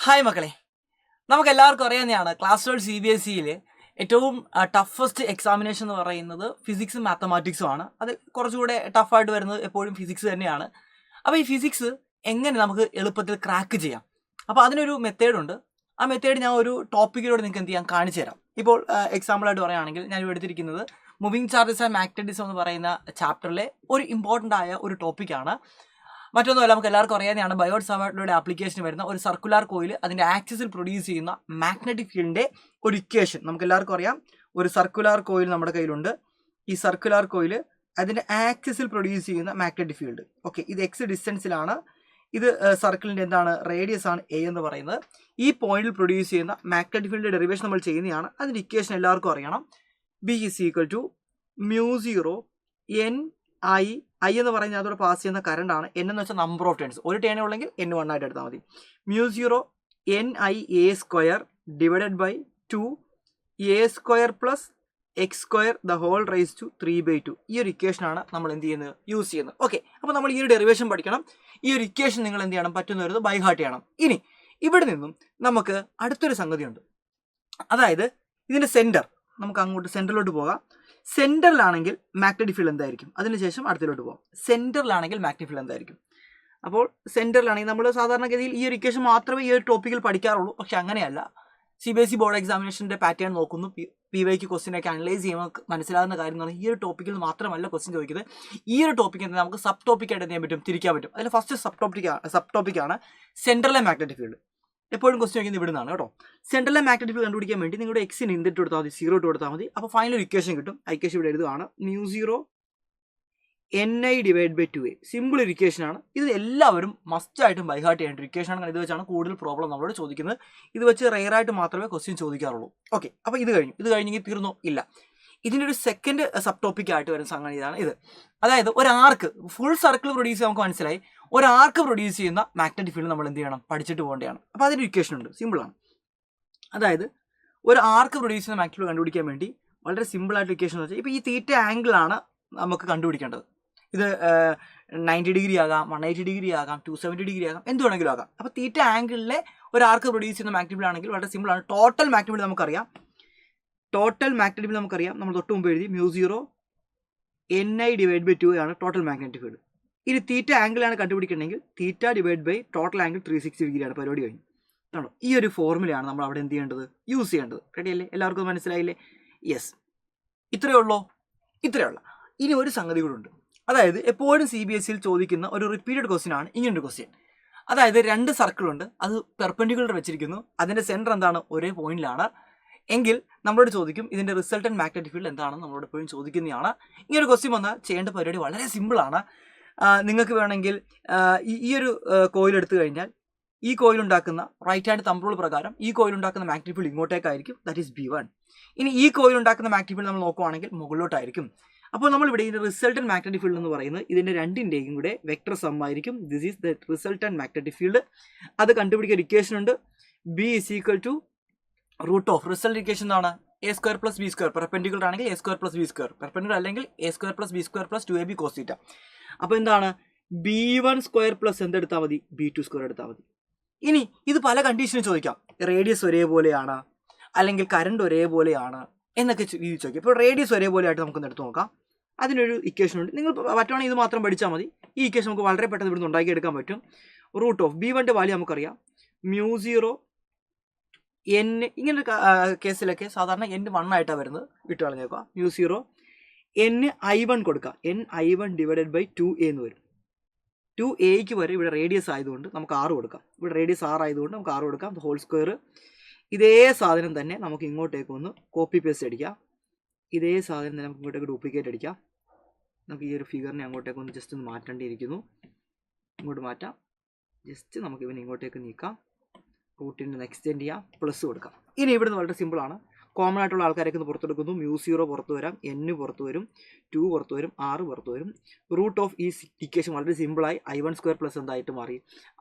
Hi മക്കളെ, നമുക്ക് എല്ലാവർക്കും അറിയാവുന്നതാണ് ക്ലാസ് 12 CBSEയിൽ ഏറ്റവും ടഫസ്റ്റ് എക്സാമിനേഷൻ എന്ന് പറയുന്നത് ഫിസിക്സും മാത്തമാറ്റിക്സും ആണ്. അത് കുറച്ചുകൂടെ ടഫായിട്ട് വരുന്നത് എപ്പോഴും ഫിസിക്സ് തന്നെയാണ്. അപ്പോൾ ഈ ഫിസിക്സ് എങ്ങനെ നമുക്ക് എളുപ്പത്തിൽ ക്രാക്ക് ചെയ്യാം, അപ്പോൾ അതിനൊരു മെത്തേഡുണ്ട്. ആ മെത്തേഡ് ഞാൻ ഒരു ടോപ്പിക്കിലൂടെ നിങ്ങൾക്ക് എന്ത് ചെയ്യാം കാണിച്ചു തരാം. ഇപ്പോൾ എക്സാമ്പിളായിട്ട് പറയുകയാണെങ്കിൽ ഞാൻ എടുത്തിരിക്കുന്നത് മൂവിങ് ചാർജസ് ആൻഡ് മാഗ്നറ്റിസം എന്ന് പറയുന്ന ചാപ്റ്ററിലെ ഒരു ഇമ്പോർട്ടൻ്റ് ആയ ഒരു ടോപ്പിക്കാണ്. മറ്റൊന്നുമല്ല, നമുക്ക് എല്ലാവർക്കും അറിയാവുന്നതാണ് ബയോട്ട് സാവാർട്ടിലൂടെ ആപ്ലിക്കേഷൻ വരുന്ന ഒരു സർക്കുലർ കോയിൽ അതിൻ്റെ ആക്സിസിൽ പ്രൊഡ്യൂസ് ചെയ്യുന്ന മാഗ്നറ്റിക് ഫീൽഡിൻ്റെ ഒരു ഇക്വേഷൻ നമുക്ക് എല്ലാവർക്കും അറിയാം. ഒരു സർക്കുലർ കോയിൽ നമ്മുടെ കയ്യിലുണ്ട്. ഈ സർക്കുലർ കോയിൽ അതിൻ്റെ ആക്സിസിൽ പ്രൊഡ്യൂസ് ചെയ്യുന്ന മാഗ്നറ്റിക് ഫീൽഡ്. ഓക്കെ, ഇത് എക്സ് ഡിസ്റ്റൻസിലാണ്. ഇത് സർക്കിളിൻ്റെ എന്താണ് റേഡിയസ് ആണ് എ എന്ന് പറയുന്നത്. ഈ പോയിന്റിൽ പ്രൊഡ്യൂസ് ചെയ്യുന്ന മാഗ്നറ്റിക് ഫീൽഡിൻ്റെ ഡെറിവേഷൻ നമ്മൾ ചെയ്യുന്നതാണ്. അതിൻ്റെ ഇക്വേഷൻ എല്ലാവർക്കും അറിയണം. B is equal to μ0 n I എന്ന് പറയുന്നത് അതോടെ പാസ് ചെയ്യുന്ന കറണ്ട് ആണ്. n എന്ന് വെച്ചാൽ നമ്പർ ഓഫ് ടേൺസ്. ഒരു ടേണേ ഉള്ളെങ്കിൽ n1 ആയിട്ട് എടുത്താൽ മതി. μ0 NIA square divided by 2 a square plus x square the whole raise to 3/2. ഈ ഒരു ഇക്വേഷനാണ് നമ്മൾ എന്ത് ചെയ്യുന്നത്, യൂസ് ചെയ്യുന്നത്. ഓക്കെ, അപ്പോൾ നമ്മൾ ഈ ഒരു ഡെറിവേഷൻ പഠിക്കണം. ഈ ഒരു ഇക്വേഷൻ നിങ്ങൾ എന്ത് ചെയ്യണം, പറ്റുന്ന ഒരു ബൈ ഹാർട്ട് ചെയ്യണം. ഇനി ഇവിടെ നിന്നും നമുക്ക് അടുത്തൊരു സംഗതിയുണ്ട്. അതായത് ഇതിൻ്റെ സെൻറ്റർ, നമുക്ക് അങ്ങോട്ട് സെൻറ്ററിലോട്ട് പോകാം. സെൻറ്ററിലാണെങ്കിൽ മാഗ്നറ്റിക് ഫീൽഡ് എന്തായിരിക്കും, അതിനുശേഷം അടുത്തിലോട്ട് പോകാം. സെൻറ്ററിലാണെങ്കിൽ മാഗ്നറ്റിക് ഫീൽഡ് എന്തായിരിക്കും. അപ്പോൾ സെൻറ്ററിലാണെങ്കിൽ നമ്മൾ സാധാരണഗതിയിൽ ഈ ഒരു ഇക്വേഷൻ മാത്രമേ ഈ ഒരു ടോപ്പിക്കിൽ പഠിക്കാറുള്ളൂ. പക്ഷെ അങ്ങനെയല്ല. CBSE ബോർഡ് എക്സാമിനേഷൻ്റെ പാറ്റേൺ നോക്കുന്നു, PYQ ക്വസ്റ്റ്യനൊക്കെ അനലൈസ് ചെയ്യുമ്പോൾ മനസ്സിലാകുന്ന കാര്യം എന്ന് പറഞ്ഞാൽ ഈ ഒരു ടോപ്പിക്കിൽ മാത്രമല്ല ക്വസ്റ്റ്യൻ ചോദിക്കുന്നത്. ഈ ഒരു ടോപ്പിക്ക് എന്താ നമുക്ക് സബ് ടോപ്പിക്കായിട്ട് എന്ത് ചെയ്യാൻ പറ്റും, തിരിക്കാൻ പറ്റും. അതിൽ ഫസ്റ്റ് സബ് ടോപ്പിക്കാണ് സെൻട്രലിലെ മാഗ്നറ്റിക് ഫീൽഡ്. എപ്പോഴും ക്വസ്റ്റ്യൻ ചോദിക്കുന്നത് ഇവിടെ നിന്നാണ് കേട്ടോ. സെൻട്രലിലെ മാഗ്നറ്റിക് ഫീൽഡ് കണ്ടുപിടിക്കാൻ വേണ്ടി നിങ്ങളുടെ എക്സിന് ഇൻഡിറ്റ് കൊടുത്താൽ മതി, 0 ഇട്ട് കൊടുത്താൽ മതി. അപ്പോൾ ഫൈനൽ ഒരു ഇക്വേഷൻ കിട്ടും. ആ ഇക്വേഷൻ ഇവിടെ എഴുതുകയാണ് μ0 NI divide by 2a. Simple ഒരു ഇക്വേഷനാണ്. ഇത് എല്ലാവരും മസ്റ്റായിട്ടും ബൈഹാർട്ട് ചെയ്യേണ്ട ഒരു ഇക്വേഷനാണ്. ഇത് വെച്ചാണ് കൂടുതൽ പ്രോബ്ലം നമ്മളോട് ചോദിക്കുന്നത്. ഇത് വെച്ച് റെയറായിട്ട് മാത്രമേ ക്വസ്റ്റ്യൻ ചോദിക്കാറുള്ളൂ. ഓക്കെ, അപ്പോൾ ഇത് കഴിഞ്ഞെങ്കിൽ തീർന്നോ? ഇല്ല. ഇതിൻ്റെ ഒരു സെക്കൻഡ് സബ് ടോപ്പിക്കായിട്ട് വരുന്ന സംഗതി ഇതാണ് ഇത്. അതായത് ഒരു ആർക്ക് ഫുൾ സർക്കിൾ പ്രൊഡ്യൂസ് ചെയ്യാൻ നമുക്ക് മനസ്സിലായി. ഒരു ആർക്ക് പ്രൊഡ്യൂസ് ചെയ്യുന്ന മാഗ്നറ്റിക് ഫീൽഡ് നമ്മൾ എന്ത് ചെയ്യണം, പഠിച്ചിട്ട് പോകേണ്ടതാണ്. അപ്പോൾ അതിൻ്റെ ഇക്വേഷൻ ഉണ്ട്, സിമ്പിളാണ്. അതായത് ഒരു ആർക്ക് പ്രൊഡ്യൂസ് ചെയ്യുന്ന മാഗ്നറ്റിക് ഫീൽഡ് കണ്ടുപിടിക്കാൻ വേണ്ടി വളരെ സിമ്പിളായിട്ട് ഇക്വേഷൻ എന്ന് വെച്ചാൽ ഇപ്പോൾ ഈ തീറ്റ ആംഗിളാണ് നമുക്ക് കണ്ടുപിടിക്കേണ്ടത്. ഇത് 90 ഡിഗ്രി ആകാം, 180 ഡിഗ്രി ആകാം, 270 ഡിഗ്രി ആകാം, എന്ത് വേണമെങ്കിലും ആകാം. അപ്പോൾ തീറ്റ ആംഗിളിലെ ഒരു ആർക്ക് പ്രൊഡ്യൂസ് ചെയ്യുന്ന മാഗ്നറ്റിക് ഫീൽഡ് ആണെങ്കിൽ വളരെ സിമ്പിളാണ്. ടോട്ടൽ മാഗ്നറ്റിക് ഫീൽഡ് നമുക്കറിയാം. നമ്മൾ തൊട്ട് മുമ്പ് എഴുതി μ0 NI ഡിവൈഡ് ബൈ 2 ആണ് ടോട്ടൽ മാഗ്നറ്റിക് ഫീൽഡ്. ഇനി തീറ്റ ആംഗിളാണ് കണ്ടുപിടിക്കണമെങ്കിൽ theta divide by total angle 360 ഡിഗ്രിയാണ്. പരിപാടി കഴിഞ്ഞു. ആണോ? ഈ ഒരു ഫോർമുലയാണ് നമ്മൾ അവിടെ എന്ത് ചെയ്യേണ്ടത്, യൂസ് ചെയ്യേണ്ടത്. റെഡി അല്ലേ? എല്ലാവർക്കും മനസ്സിലായില്ലേ? യെസ്, ഇത്രയേ ഉള്ളൂ. ഇനി ഒരു സംഗതി കൂടെ ഉണ്ട്. അതായത് എപ്പോഴും CBSEയിൽ ചോദിക്കുന്ന ഒരു റിപ്പീറ്റഡ് ക്വസ്റ്റ്യൻ ആണ് ഇങ്ങനൊരു ക്വസ്റ്റ്യൻ. അതായത് 2 സർക്കിളുണ്ട്, അത് പെർപെൻഡിക്കുലർ വെച്ചിരിക്കുന്നു. അതിൻ്റെ സെൻറ്റർ എന്താണ്, ഒരേ പോയിന്റിലാണ് എങ്കിൽ നമ്മളോട് ചോദിക്കും ഇതിൻ്റെ റിസൾട്ടൻറ്റ് മാഗ്നറ്റിക് ഫീൽഡ് എന്താണെന്ന് നമ്മളോട് എപ്പോഴും ചോദിക്കുന്നതാണ്. ഇങ്ങനൊരു ക്വസ്റ്റ്യൻ വന്നാൽ ചെയ്യേണ്ട പരിപാടി വളരെ സിമ്പിളാണ്. നിങ്ങൾക്ക് വേണമെങ്കിൽ ഈ ഒരു കോയിൽ എടുത്തു കഴിഞ്ഞാൽ ഈ കോയിൽ ഉണ്ടാക്കുന്ന റൈറ്റ് ഹാൻഡ് തമ്പ് റൂൾ പ്രകാരം ഈ കോയിൽ ഉണ്ടാക്കുന്ന മാഗ്നറ്റിക് ഫീൽഡ് ഇങ്ങോട്ടേക്കായിരിക്കും, ദാറ്റ് ഈസ് B1. ഇനി ഈ കോയിൽ ഉണ്ടാക്കുന്ന മാഗ്നറ്റിക് ഫീൽഡ് നമ്മൾ നോക്കുവാണെങ്കിൽ മുകളിലോട്ടായിരിക്കും. അപ്പോൾ നമ്മൾ ഇവിടെ ഇതിൻ്റെ റിസൾട്ടൻറ്റ് മാഗ്നറ്റിക് ഫീൽഡ് എന്ന് പറയുന്നത് ഇതിൻ്റെ രണ്ടിൻ്റെയും കൂടെ വെക്ടർ സം ആയിരിക്കും. This is the resultant magnetic field. അത് കണ്ടുപിടിക്കാൻ ഒരു ഇക്വേഷൻ ഉണ്ട്. B is equal to root of result equation എന്താണ്, a square plus b square. Perpendicular ആണെങ്കിൽ a square plus b square, perpendicular അല്ലെങ്കിൽ a square plus b square plus 2ab cos θ. അപ്പോൾ എന്താണ്, B1 square plus എന്തെടുത്താൽ മതി, B2 square എടുത്താൽ മതി. ഇനി ഇത് പല കണ്ടീഷനും ചോദിക്കാം. റേഡിയസ് ഒരേപോലെയാണ്, അല്ലെങ്കിൽ കറണ്ട് ഒരേപോലെയാണ് എന്നൊക്കെ ചോദിക്കാം. ഇപ്പോൾ റേഡിയസ് ഒരേപോലെ ആയിട്ട് നമുക്കൊന്ന് എടുത്ത് നോക്കാം. അതിനൊരു ഇക്വേഷൻ ഉണ്ട്. നിങ്ങൾ പറ്റുവാണെങ്കിൽ ഇത് മാത്രം പഠിച്ചാൽ മതി. ഈ ഇക്വേഷൻ നമുക്ക് വളരെ പെട്ടെന്ന് ഇവിടുന്ന് ഉണ്ടാക്കിയെടുക്കാൻ പറ്റും. റൂട്ട് ഓഫ് B1ൻ്റെ വാല്യൂ നമുക്കറിയാം, μ0 N. ഇങ്ങനെ കേസിലൊക്കെ സാധാരണ N1 ആയിട്ടാണ് വരുന്നത്, വിട്ട് കളഞ്ഞേക്കുക. μ0 NI1 കൊടുക്കുക. NI1 ഡിവൈഡഡ് ബൈ 2a എന്ന് വരും. 2aക്ക് വരെ ഇവിടെ റേഡിയസ് ആയതുകൊണ്ട് നമുക്ക് 6 കൊടുക്കാം. ഇവിടെ റേഡിയസ് 6 ആയതുകൊണ്ട് നമുക്ക് 6 കൊടുക്കാം. Whole square. ഇതേ സാധനം തന്നെ നമുക്ക് ഇങ്ങോട്ടേക്ക് ഒന്ന് കോപ്പി പേസ്റ്റ് അടിക്കാം. ഇതേ സാധനം തന്നെ നമുക്ക് ഇങ്ങോട്ടേക്ക് ഡ്യൂപ്ലിക്കേറ്റ് അടിക്കാം. നമുക്ക് ഈ ഒരു ഫിഗറിനെ അങ്ങോട്ടേക്ക് ഒന്ന് ജസ്റ്റ് ഒന്ന് മാറ്റേണ്ടിയിരിക്കുന്നു. ഇങ്ങോട്ട് മാറ്റാം. ജസ്റ്റ് നമുക്ക് ഇവനെ ഇങ്ങോട്ടേക്ക് നീക്കാം. റൂട്ടിന് എക്സ്റ്റെൻഡ് ചെയ്യാം, പ്ലസ് കൊടുക്കാം. ഇനി ഇവിടുന്ന് വളരെ സിമ്പിളാണ്. കോമൺ ആയിട്ടുള്ള ആൾക്കാരൊക്കെ ഒന്ന് പുറത്തെടുക്കുന്നു. μ0 പുറത്ത് വരാം, N പുറത്ത് വരും, 2 പുറത്ത് വരും, 6 പുറത്ത് വരും. റൂട്ട് ഓഫ് ഈ ഇക്വേഷൻ വളരെ സിമ്പിളായി I1 സ്ക്വയർ പ്ലസ് എന്തായിട്ട് മാറി,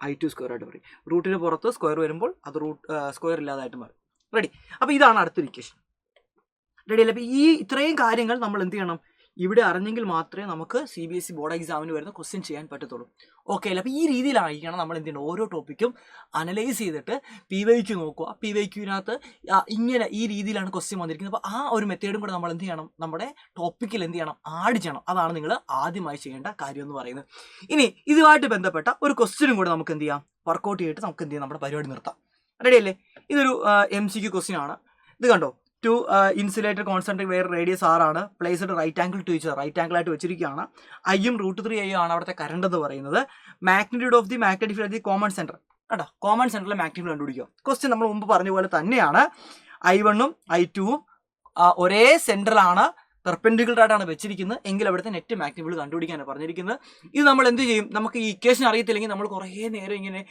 I2 സ്ക്വയർ ആയിട്ട് മാറി. റൂട്ടിന് പുറത്ത് സ്ക്വയർ വരുമ്പോൾ അത് സ്ക്വയർ ഇല്ലാതായിട്ട് മാറി. റെഡി. അപ്പോൾ ഇതാണ് അടുത്തൊരു ഇക്വേഷൻ. റെഡി അല്ലേ? അപ്പോൾ ഈ ഇത്രയും കാര്യങ്ങൾ നമ്മൾ എന്ത് ചെയ്യണം, ഇവിടെ അറിഞ്ഞെങ്കിൽ മാത്രമേ നമുക്ക് CBSE ബോർഡ് എക്സാമിന് വരുന്ന ക്വസ്റ്റ്യൻ ചെയ്യാൻ പറ്റത്തുള്ളൂ. ഓക്കെ അല്ലേ? അപ്പോൾ ഈ രീതിയിലായിരിക്കണം നമ്മൾ എന്ത് ചെയ്യണം, ഓരോ ടോപ്പിക്കും അനലൈസ് ചെയ്തിട്ട് PYQ നോക്കുക. PYQവിനകത്ത് ഇങ്ങനെ ഈ രീതിയിലാണ് ക്വസ്റ്റ്യൻ വന്നിരിക്കുന്നത്. അപ്പോൾ ആ ഒരു മെത്തേഡും കൂടെ നമ്മൾ എന്ത് ചെയ്യണം, നമ്മുടെ ടോപ്പിക്കിൽ എന്ത് ചെയ്യണം, ആഡ് ചെയ്യണം. അതാണ് നിങ്ങൾ ആദ്യമായി ചെയ്യേണ്ട കാര്യം എന്ന് പറയുന്നത്. ഇനി ഇതുമായിട്ട് ബന്ധപ്പെട്ട ഒരു ക്വസ്റ്റ്യനും കൂടെ നമുക്ക് എന്ത് ചെയ്യാം, വർക്കൗട്ട് ചെയ്തിട്ട് നമുക്ക് എന്ത് ചെയ്യാം, നമ്മുടെ പരിപാടി നിർത്താം. റെഡി അല്ലേ? ഇതൊരു MCQ ക്വസ്റ്റ്യൻ ആണ്. ഇത് കണ്ടോ, two insulator concentric wire radius R ആണ്, placed right angle to each, right angle ആയിട്ട് വെച്ചിരിക്കുകയാണ്. Iയും √3I ആണ് അവിടുത്തെ കറണ്ട് എന്ന് പറയുന്നത്. Magnitude of the magnetic field at the common centre. കേട്ടോ, കോമൺ സെന്ററിലെ മാഗ്നറ്റിക് കണ്ടുപിടിക്കുക. ക്വസ്റ്റ്യൻ നമ്മൾ മുമ്പ് പറഞ്ഞ പോലെ തന്നെയാണ്. I1ഉം I2ഉം ഒരേ സെന്ററിലാണ്, പെർപെൻഡിക്കുലർ ആയിട്ടാണ് വെച്ചിരിക്കുന്നത് എങ്കിൽ അവിടുത്തെ നെറ്റ് മാഗ്നറ്റിക് ഫീൽഡ് കണ്ടുപിടിക്കാനാണ് പറഞ്ഞിരിക്കുന്നത്. ഇത് നമ്മൾ എന്ത് ചെയ്യും, നമുക്ക് ഈ ഇക്വേഷൻ അറിയത്തില്ലെങ്കിൽ നമ്മൾ കുറേ നേരം ഇങ്ങനെ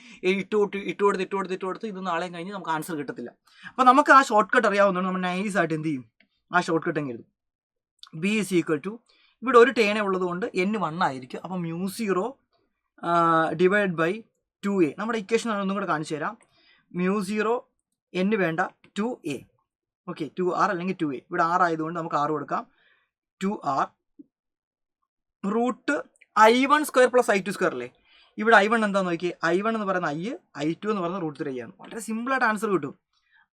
ഇട്ടുകൊടുത്ത് ഇത് നാളെയും കഴിഞ്ഞ് നമുക്ക് ആൻസർ കിട്ടത്തില്ല. അപ്പോൾ നമുക്ക് ആ ഷോർട്ട് കട്ട് അറിയാവുന്നതുകൊണ്ട് നമ്മൾ നൈസായിട്ട് എന്ത് ചെയ്യും, ആ ഷോർട്ട് കട്ട് എങ്ങനെ എഴുതും. B = ഇവിടെ ഒരു ടേണേ ഉള്ളത് കൊണ്ട് N 1 ആയിരിക്കും. അപ്പം μ0 / 2a. നമ്മുടെ ഇക്വേഷൻ ഒന്നും കൂടെ കാണിച്ചു തരാം. μ0 N വേണ്ട 2a. ഓക്കെ, 2r അല്ലെങ്കിൽ 2a. ഇവിടെ r ആയതുകൊണ്ട് നമുക്ക് r കൊടുക്കാം. 2r റൂട്ട് I1² + I2² അല്ലേ. ഇവിടെ I1 എന്താണെന്ന് നോക്കിയേ, I1 എന്ന് പറയുന്ന I, I2 എന്ന് പറയുന്ന √3I ആണ്. വളരെ സിമ്പിളായിട്ട് ആൻസർ കിട്ടും.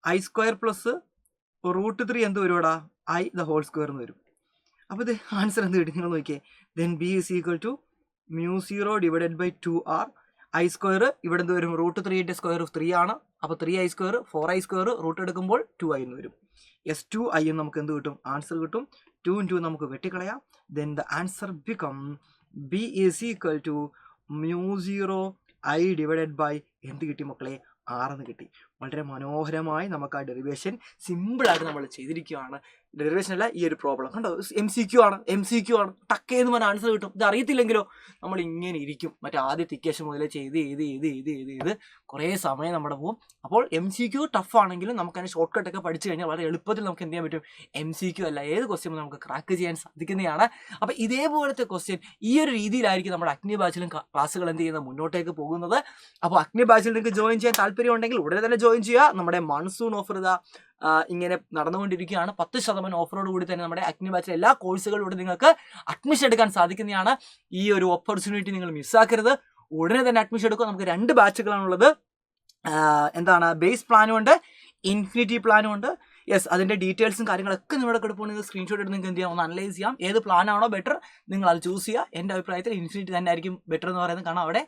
I² + √3 എന്ത് വരും ഇവിടെ, I² എന്ന് വരും. അപ്പോൾ ഇത് ആൻസർ എന്ത് കിട്ടും നിങ്ങൾ നോക്കിയേ. Then B = μ0 / 2r. I² ഇവിടെ എന്ത് വരും, √3ന്റെ സ്ക്വയർ 3 ആണ്. അപ്പോൾ 3I², 4I² റൂട്ട് എടുക്കുമ്പോൾ 2I എന്ന് വരും. S2I എന്ന് നമുക്ക് എന്ത് കിട്ടും, ആൻസർ കിട്ടും. 2 × 2 നമുക്ക് വെട്ടിക്കളയാം. Then the answer become B = μ0 I / എന്ത് കിട്ടി മക്കളെ, 6 എന്ന് കിട്ടി. വളരെ മനോഹരമായി നമുക്ക് ആ ഡെറിവേഷൻ സിമ്പിളായിട്ട് നമ്മൾ ചെയ്തിരിക്കുകയാണ്. ഡെറിവേഷൻ അല്ല, ഈ ഒരു പ്രോബ്ലം കണ്ടോ, MCQ ആണ്. ടക്കേന്ന് പറഞ്ഞ ആൻസർ കിട്ടും. ഇത് അറിയത്തില്ലെങ്കിലോ നമ്മൾ ഇങ്ങനെ ഇരിക്കും, മറ്റേ ആദ്യത്തെ ഇക്വേഷൻ മുതലേ ചെയ്ത് കുറേ സമയം നമ്മുടെ പോകും. അപ്പോൾ MCQ ടഫ് ആണെങ്കിലും നമുക്ക് അതിന് ഷോർട്ട് കട്ടൊക്കെ പഠിച്ചു കഴിഞ്ഞാൽ വളരെ എളുപ്പത്തിൽ നമുക്ക് എന്ത് ചെയ്യാൻ പറ്റും, MCQ അല്ല ഏത് ക്വസ്റ്റ്യൻ നമുക്ക് ക്രാക്ക് ചെയ്യാൻ സാധിക്കുന്നതാണ്. അപ്പോൾ ഇതേപോലത്തെ ക്വസ്റ്റ്യൻ ഈ ഒരു രീതിയിലായിരിക്കും നമ്മുടെ അഗ്നി ബാച്ചിലും ക്ലാസ്സുകൾ എന്ത് ചെയ്യുന്നത്, മുന്നോട്ടേക്ക് പോകുന്നത്. അപ്പോൾ അഗ്നി ബാച്ചിൽ നിങ്ങൾക്ക് ജോയിൻ ചെയ്യാൻ താല്പര്യം ഉണ്ടെങ്കിൽ ഉടനെ തന്നെ ജോയിൻ ചെയ്യുക. നമ്മുടെ മൺസൂൺ ഓഫർ ഇതാ ഇങ്ങനെ നടന്നുകൊണ്ടിരിക്കുകയാണ്. 10% ഓഫറോട് കൂടി തന്നെ നമ്മുടെ അഗ്നി ബാച്ചിലെ എല്ലാ കോഴ്സുകളിലൂടെ നിങ്ങൾക്ക് അഡ്മിഷൻ എടുക്കാൻ സാധിക്കുന്നതാണ്. ഈ ഒരു ഓപ്പർച്യൂണിറ്റി നിങ്ങൾ മിസ്സാക്കരുത്. ഉടനെ തന്നെ അഡ്മിഷൻ എടുക്കുക. നമുക്ക് 2 ബാച്ചുകളാണുള്ളത്. എന്താണ്, ബേസ് പ്ലാനും ഉണ്ട്, ഇൻഫിനിറ്റി പ്ലാനും ഉണ്ട്. യെസ്, അതിൻ്റെ ഡീറ്റെയിൽസും കാര്യങ്ങളൊക്കെ നിങ്ങളുടെ കിടപ്പുണ്ടെങ്കിൽ സ്ക്രീൻഷോട്ട് എടുത്ത് നിങ്ങൾക്ക് എന്ത് ചെയ്യാം, ഒന്ന് അനലൈസ് ചെയ്യാം. ഏത് പ്ലാനാണോ ബെറ്റർ നിങ്ങൾ അത് ചൂസ് ചെയ്യുക. എൻ്റെ അഭിപ്രായത്തിൽ ഇൻഫിനിറ്റി തന്നെ ആയിരിക്കും ബെറ്റർ എന്ന് പറയുന്നത്. കാരണം അവിടെ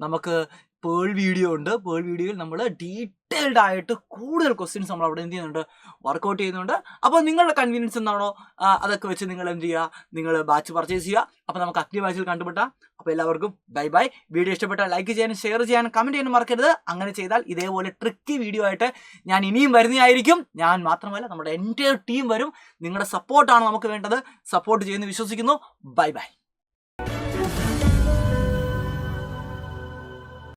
നമുക്ക് പേൾ വീഡിയോ ഉണ്ട്. പേൾ വീഡിയോയിൽ നമ്മൾ ഡീറ്റെയിൽഡ് ആയിട്ട് കൂടുതൽ ക്വസ്റ്റ്യൻസ് നമ്മൾ അവിടെ എന്ത് ചെയ്യുന്നുണ്ട്, വർക്കൗട്ട് ചെയ്യുന്നുണ്ട്. അപ്പോൾ നിങ്ങളുടെ കൺവീനിയൻസ് എന്താണോ അതൊക്കെ വെച്ച് നിങ്ങൾ എന്ത് ചെയ്യുക, നിങ്ങൾ ബാച്ച് പർച്ചേസ് ചെയ്യുക. അപ്പോൾ നമുക്ക് അഗ്നി ബാച്ചിൽ കണ്ടുപിട്ടാം. അപ്പോൾ എല്ലാവർക്കും ബൈ. വീഡിയോ ഇഷ്ടപ്പെട്ടാൽ ലൈക്ക് ചെയ്യാനും ഷെയർ ചെയ്യാനും കമൻറ്റ് ചെയ്യാനും മറക്കരുത്. അങ്ങനെ ചെയ്താൽ ഇതേപോലെ ട്രിക്കി വീഡിയോ ആയിട്ട് ഞാൻ ഇനിയും വരുന്നതായിരിക്കും. ഞാൻ മാത്രമല്ല, നമ്മുടെ എൻ്റയർ ടീം വരും. നിങ്ങളുടെ സപ്പോർട്ടാണ് നമുക്ക് വേണ്ടത്. സപ്പോർട്ട് ചെയ്യുമെന്ന് വിശ്വസിക്കുന്നു. ബൈ.